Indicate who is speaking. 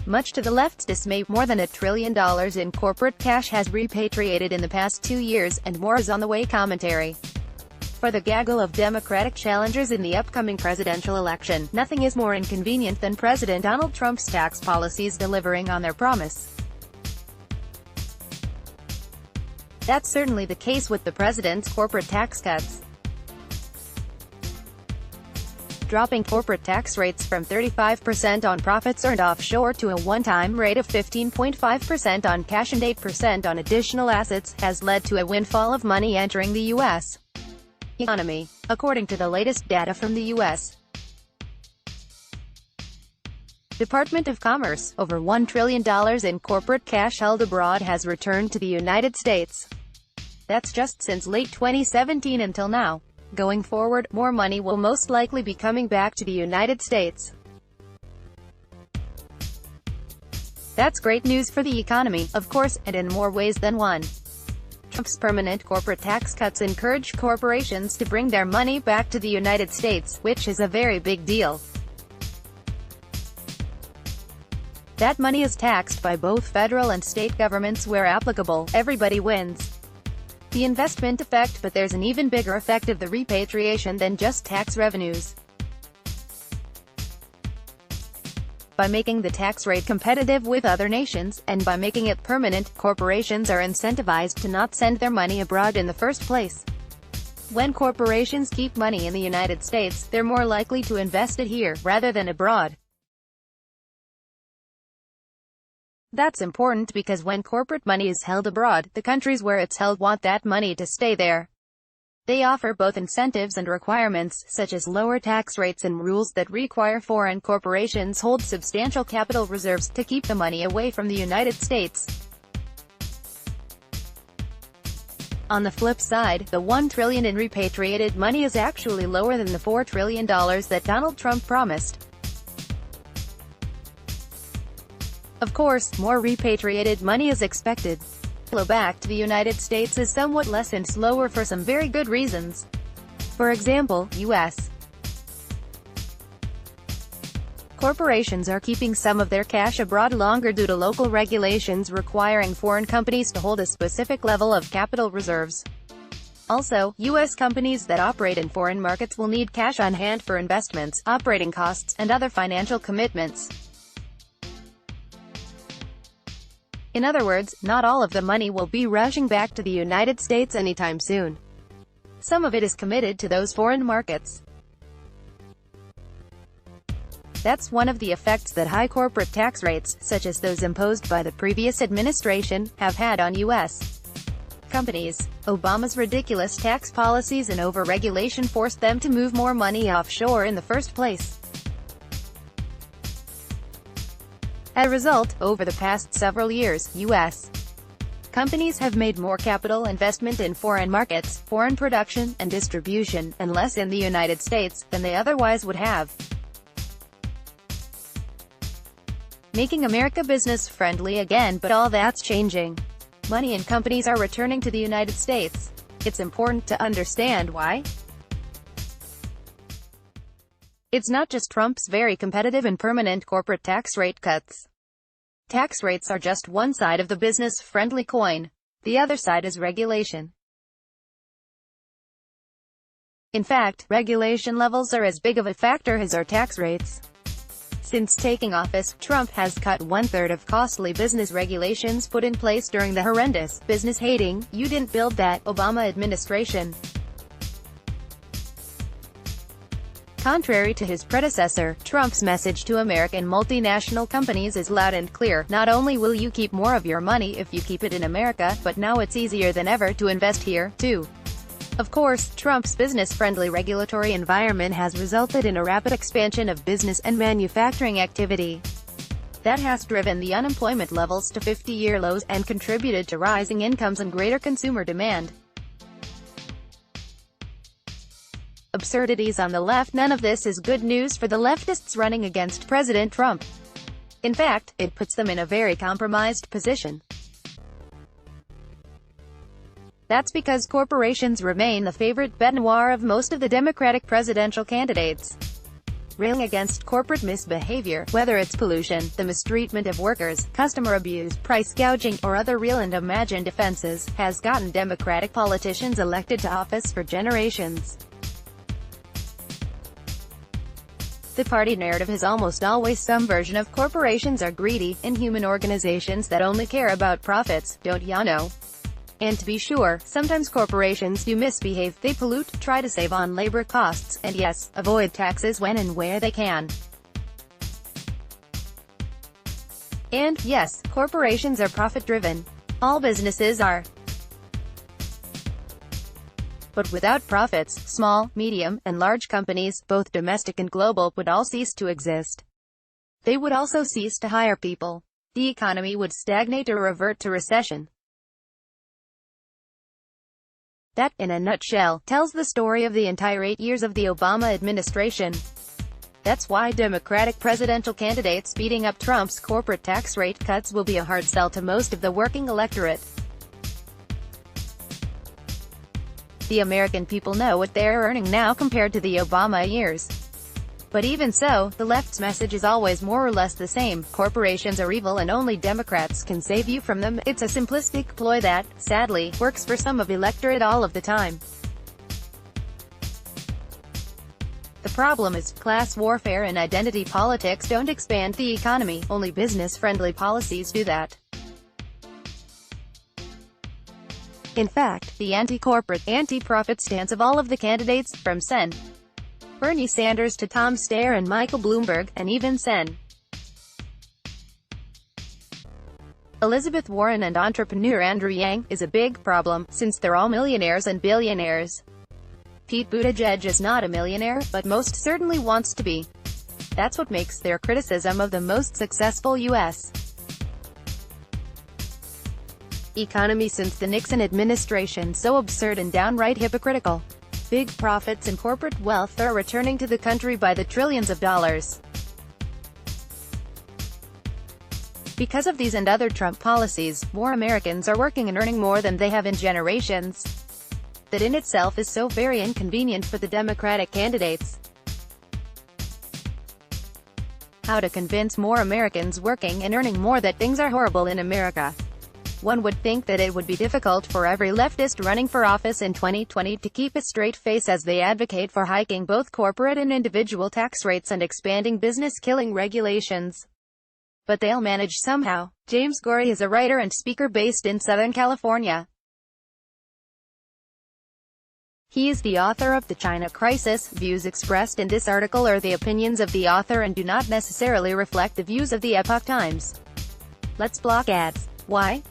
Speaker 1: Much to the left's dismay, more than $1 trillion in corporate cash has repatriated in the past 2 years, and more is on the way. Commentary. For the gaggle of Democratic challengers in the upcoming presidential election, nothing is more inconvenient than President Donald Trump's tax policies delivering on their promise. That's certainly the case with the president's corporate tax cuts. Dropping corporate tax rates from 35% on profits earned offshore to a one-time rate of 15.5% on cash and 8% on additional assets, has led to a windfall of money entering the U.S. economy, according to the latest data from the U.S. Department of Commerce. Over $1 trillion in corporate cash held abroad has returned to the United States. That's just since late 2017 until now. Going forward, more money will most likely be coming back to the United States. That's great news for the economy, of course, and in more ways than one. Trump's permanent corporate tax cuts encourage corporations to bring their money back to the United States, which is a very big deal. That money is taxed by both federal and state governments where applicable. Everybody wins. The investment effect, but there's an even bigger effect of the repatriation than just tax revenues. By making the tax rate competitive with other nations, and by making it permanent, corporations are incentivized to not send their money abroad in the first place. When corporations keep money in the United States, they're more likely to invest it here, rather than abroad. That's important because when corporate money is held abroad, the countries where it's held want that money to stay there. They offer both incentives and requirements, such as lower tax rates and rules that require foreign corporations hold substantial capital reserves to keep the money away from the United States. On the flip side, the $1 trillion in repatriated money is actually lower than the $4 trillion that Donald Trump promised. Of course, more repatriated money is expected. Flow back to the United States is somewhat less and slower for some very good reasons. For example, U.S. corporations are keeping some of their cash abroad longer due to local regulations requiring foreign companies to hold a specific level of capital reserves. Also, U.S. companies that operate in foreign markets will need cash on hand for investments, operating costs, and other financial commitments. In other words, not all of the money will be rushing back to the United States anytime soon. Some of it is committed to those foreign markets. That's one of the effects that high corporate tax rates, such as those imposed by the previous administration, have had on U.S. companies. Obama's ridiculous tax policies and over-regulation forced them to move more money offshore in the first place. As a result, over the past several years, U.S. companies have made more capital investment in foreign markets, foreign production, and distribution, and less in the United States, than they otherwise would have. Making America business-friendly again, but all that's changing. Money and companies are returning to the United States. It's important to understand why. It's not just Trump's very competitive and permanent corporate tax rate cuts. Tax rates are just one side of the business-friendly coin. The other side is regulation. In fact, regulation levels are as big of a factor as our tax rates. Since taking office, Trump has cut one-third of costly business regulations put in place during the horrendous, business-hating, "you didn't build that" Obama administration. Contrary to his predecessor, Trump's message to American multinational companies is loud and clear. Not only will you keep more of your money if you keep it in America, but now it's easier than ever to invest here, too. Of course, Trump's business-friendly regulatory environment has resulted in a rapid expansion of business and manufacturing activity. That has driven the unemployment levels to 50-year lows, and contributed to rising incomes and greater consumer demand. Absurdities on the left. None of this is good news for the leftists running against President Trump. In fact, it puts them in a very compromised position. That's because corporations remain the favorite bête noire of most of the Democratic presidential candidates. railing against corporate misbehavior, whether it's pollution, the mistreatment of workers, customer abuse, price gouging, or other real and imagined offenses, has gotten Democratic politicians elected to office for generations. The party narrative is almost always some version of corporations are greedy, inhuman organizations that only care about profits, don't ya know? And to be sure, sometimes corporations do misbehave, they pollute, try to save on labor costs, and yes, avoid taxes when and where they can. And, yes, corporations are profit-driven. All businesses are. But without profits, small, medium, and large companies, both domestic and global, would all cease to exist. They would also cease to hire people. The economy would stagnate or revert to recession. That, in a nutshell, tells the story of the entire 8 years of the Obama administration. That's why Democratic presidential candidates beating up Trump's corporate tax rate cuts will be a hard sell to most of the working electorate. The American people know what they're earning now compared to the Obama years. But even so, the left's message is always more or less the same: corporations are evil and only Democrats can save you from them. It's a simplistic ploy that, sadly, works for some of the electorate all of the time. The problem is, class warfare and identity politics don't expand the economy, only business-friendly policies do that. In fact, the anti-corporate, anti-profit stance of all of the candidates, from Sen. Bernie Sanders to Tom Steyer and Michael Bloomberg, and even Sen. Elizabeth Warren and entrepreneur Andrew Yang, is a big problem, since they're all millionaires and billionaires. Pete Buttigieg is not a millionaire, but most certainly wants to be. That's what makes their criticism of the most successful U.S. economy since the Nixon administration so absurd and downright hypocritical. Big profits and corporate wealth are returning to the country by the trillions of dollars. Because of these and other Trump policies, more Americans are working and earning more than they have in generations. That in itself is so very inconvenient for the Democratic candidates. How to convince more Americans working and earning more that things are horrible in America? One would think that it would be difficult for every leftist running for office in 2020 to keep a straight face as they advocate for hiking both corporate and individual tax rates and expanding business-killing regulations. But they'll manage somehow. James Gorey is a writer and speaker based in Southern California. He is the author of The China Crisis. Views expressed in this article are the opinions of the author and do not necessarily reflect the views of the Epoch Times. Let's block ads. Why?